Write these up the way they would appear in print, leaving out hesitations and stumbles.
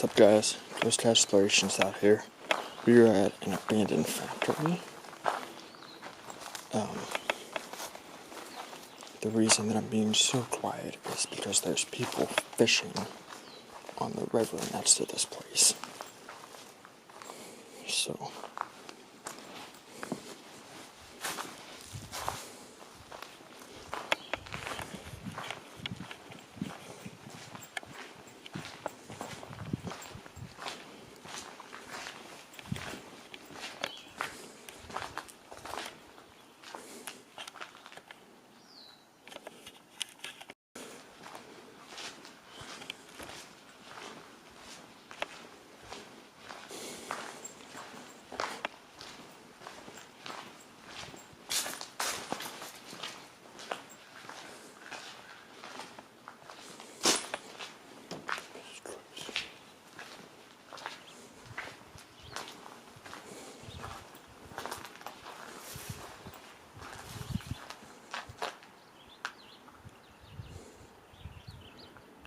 What's up, guys? Ghost Explorations out here. We are at an abandoned factory. The reason that I'm being so quiet is because there's people fishing on the river next to this place. So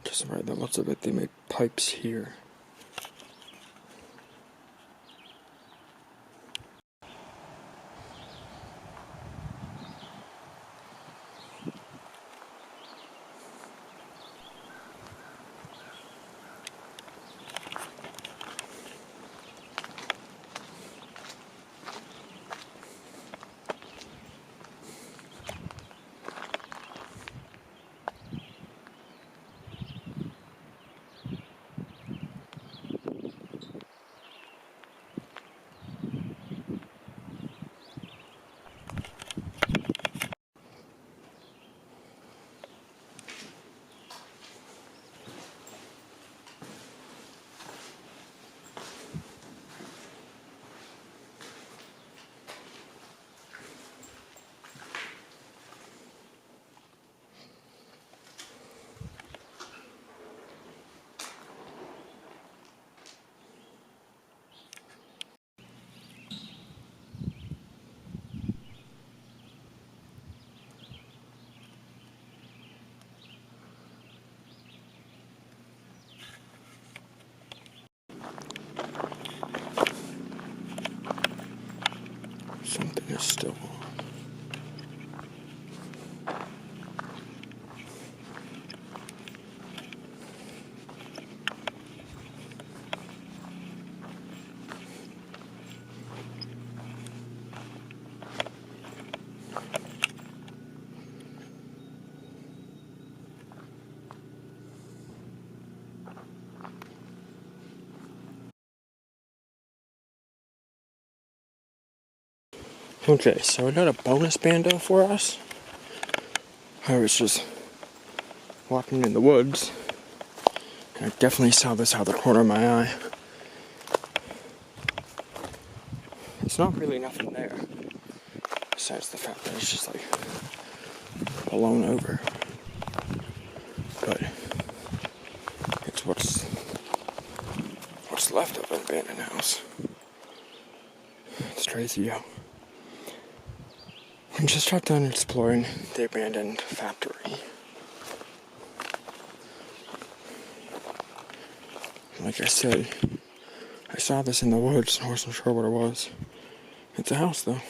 just by the looks of it, they make pipes here. Something is still on. Okay, so I got a bonus bando for us. I was just walking in the woods, and I definitely saw this out of the corner of my eye. It's not really nothing there, besides the fact that it's just like blown over. But it's what's left of an abandoned house. It's crazy, yo. We just got done exploring the abandoned factory. Like I said, I saw this in the woods. I wasn't sure what it was. It's a house, though.